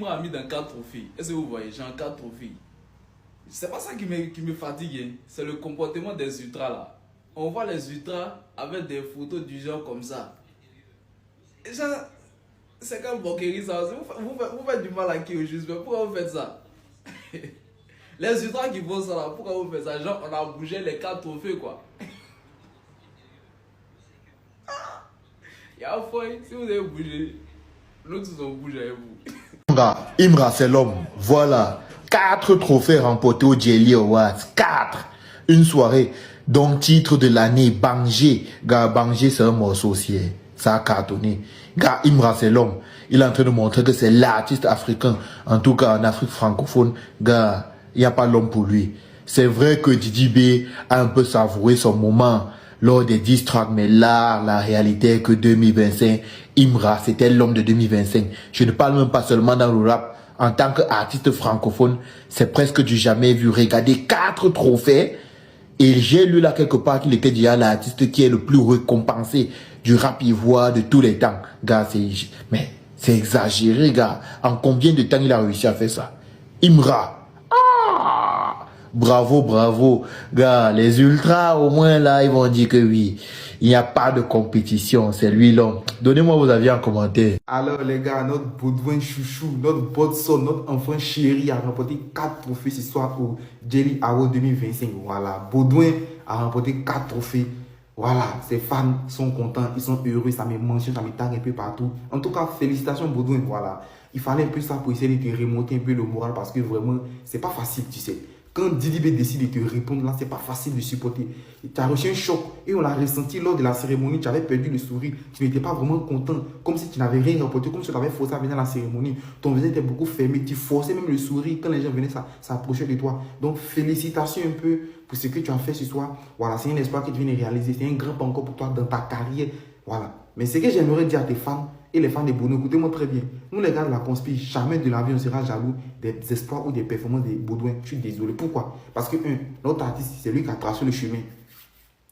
Imra a mis dans 4 trophées. Est-ce que vous voyez, j'ai 4 trophées. C'est pas ça qui me fatigue, hein. C'est le comportement des ultras là. On voit les ultras avec des photos du genre comme ça. Et genre, c'est comme moquerie ça. Vous faites du mal à qui au juste, mais pourquoi vous faites ça? Les ultras qui font ça là, pourquoi vous faites ça? Genre, on a bougé les 4 trophées quoi. Il y a un fois, si vous avez bougé, l'autre ils ont bougé avec vous. Imra, c'est l'homme. Voilà. 4 trophées remportés au Jelly Awards. 4. Une soirée. Donc, titre de l'année, Bangé. Gars, Bangé, c'est un morceau aussi. Ça a cartonné. Gars, Imra, c'est l'homme. Il est en train de montrer que c'est l'artiste africain. En tout cas, en Afrique francophone. Gars, il n'y a pas l'homme pour lui. C'est vrai que Didi B a un peu savouré son moment lors des 10 tracks, mais là, la réalité est que 2025, Imra, c'était l'homme de 2025. Je ne parle même pas seulement dans le rap. En tant qu'artiste francophone, c'est presque du jamais vu. Regardez, 4 trophées. Et j'ai lu là quelque part qu'il était déjà l'artiste qui est le plus récompensé du rap ivoire de tous les temps. Gars, c'est exagéré, gars. En combien de temps il a réussi à faire ça? Imra. Bravo, bravo. Gars, les ultras, au moins là, ils vont dire que oui, il n'y a pas de compétition. C'est lui l'homme. Donnez-moi vos avis en commentaire. Alors les gars, notre Baudouin chouchou, notre Bodson, notre enfant chéri a remporté 4 trophées ce soir au Jelly Award 2025. Voilà, Baudouin a remporté 4 trophées. Voilà, ses fans sont contents, ils sont heureux, ça me mentionne, ça me tag un peu partout. En tout cas, félicitations Baudouin, voilà. Il fallait un peu ça pour essayer de te remonter un peu le moral parce que vraiment, c'est pas facile, tu sais. Quand Didi B décide de te répondre, là, c'est pas facile de supporter. Tu as reçu un choc et on l'a ressenti lors de la cérémonie. Tu avais perdu le sourire. Tu n'étais pas vraiment content. Comme si tu n'avais rien rapporté. Comme si tu avais forcé à venir à la cérémonie. Ton visage était beaucoup fermé. Tu forçais même le sourire quand les gens venaient s'approcher de toi. Donc, félicitations un peu pour ce que tu as fait ce soir. Voilà, c'est un espoir que tu viens de réaliser. C'est un grand pas encore pour toi dans ta carrière. Voilà. Mais ce que j'aimerais dire à tes fans et les fans de Bono, écoutez-moi très bien. Nous, les gars de la conspi, jamais de la vie on sera jaloux des espoirs ou des performances de Baudouin. Je suis désolé. Pourquoi? Parce que, notre artiste, c'est lui qui a tracé le chemin.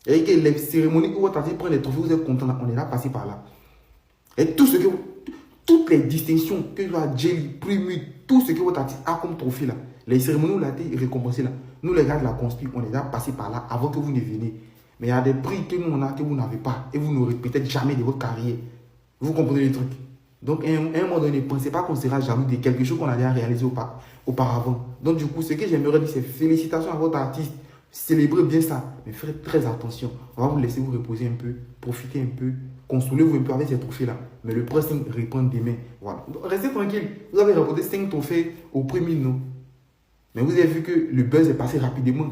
Et que les cérémonies où votre artiste prend les trophées, vous êtes content, on est là passé par là. Et toutes les distinctions que vous avez, Jelly, Primute, tout ce que votre artiste a comme trophée là, les cérémonies où il a été récompensé là, nous, les gars de la conspi, on est là passé par là avant que vous ne veniez. Mais il y a des prix que nous, on a que vous n'avez pas. Et vous n'aurez peut-être jamais de votre carrière. Vous comprenez les trucs. Donc, à un moment donné, ne pensez pas qu'on sera jaloux de quelque chose qu'on a déjà réalisé auparavant. Donc, du coup, ce que j'aimerais dire, c'est félicitations à votre artiste. Célébrez bien ça. Mais faites très attention. On va vous laisser vous reposer un peu, profiter un peu, consolez-vous un peu avec ces trophées-là. Mais le pressing reprend demain. Voilà. Donc, restez tranquille. Vous avez remporté 5 trophées au premier, non? Mais vous avez vu que le buzz est passé rapidement.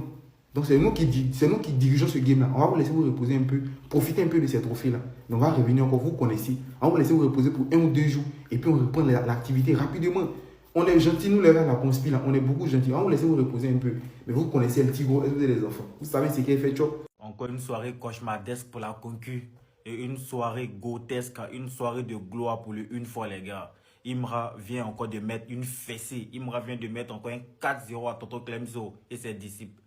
Donc c'est nous qui dirigeons ce game-là. On va vous laisser vous reposer un peu, profiter un peu de ces trophées-là. Mais on va revenir encore, vous connaissez. On va vous laisser vous reposer pour 1 ou 2 jours. Et puis on reprend l'activité rapidement. On est gentils, nous les gars de la conspi là, on est beaucoup gentils. On va vous laisser vous reposer un peu. Mais vous connaissez le tigre et vous êtes les enfants. Vous savez ce qui est fait, chop. Encore une soirée cauchemardesque pour la concu. Et une soirée grotesque, une soirée de gloire pour le une fois les gars. Imra vient encore de mettre une fessée. Imra vient de mettre encore un 4-0 à Toto Clemzo et ses disciples.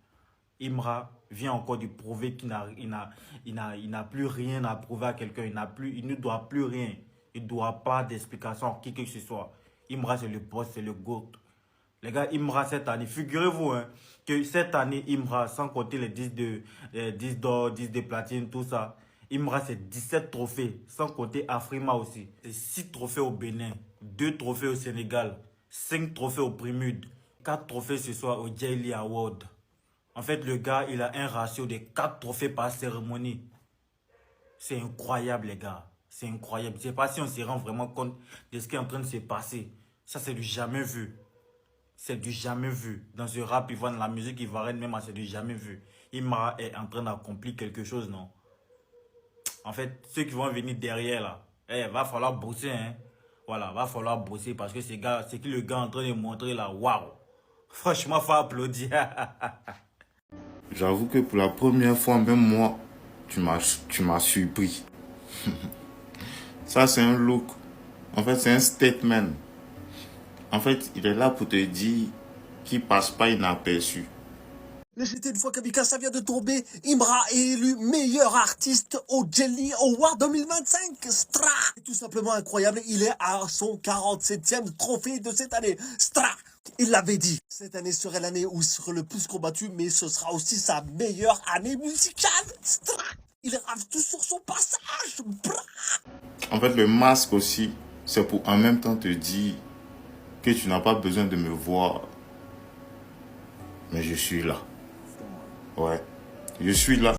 Imra vient encore de prouver qu'il n'a plus rien à prouver à quelqu'un. Il ne doit plus rien. Il ne doit pas d'explication à qui que ce soit. Imra, c'est le boss, c'est le GOAT. Les gars, Imra, cette année, figurez-vous que cette année, Imra, sans compter les 10 d'or, 10 de platine, tout ça, Imra, c'est 17 trophées, sans compter Afrima aussi. C'est 6 trophées au Bénin, 2 trophées au Sénégal, 5 trophées au Primude, 4 trophées ce soir au Jelly Award. En fait, le gars, il a un ratio de 4 trophées par cérémonie. C'est incroyable, les gars. C'est incroyable. Je ne sais pas si on se rend vraiment compte de ce qui est en train de se passer. Ça, c'est du jamais vu. C'est du jamais vu. Dans ce rap, ils vendent la musique ivoirienne, même, c'est du jamais vu. Imra est en train d'accomplir quelque chose, non? En fait, ceux qui vont venir derrière, là, va falloir bosser, hein. Voilà, va falloir bosser parce que c'est que le gars est en train de montrer, là, waouh. Franchement, faut applaudir. J'avoue que pour la première fois, même moi, tu m'as surpris. Ça, c'est un look. En fait, c'est un statement. En fait, il est là pour te dire qu'il passe pas inaperçu. J'étais une fois Kamika, ça vient de tomber. Imra est élu meilleur artiste au Jelly Award 2025. Stra! C'est tout simplement incroyable. Il est à son 47e trophée de cette année. Stra! Il l'avait dit. Cette année serait l'année où il serait le plus combattu, mais ce sera aussi sa meilleure année musicale. Stra! Il rave tout sur son passage. Bra! En fait, le masque aussi, c'est pour en même temps te dire que tu n'as pas besoin de me voir. Mais je suis là. Ouais, je suis là.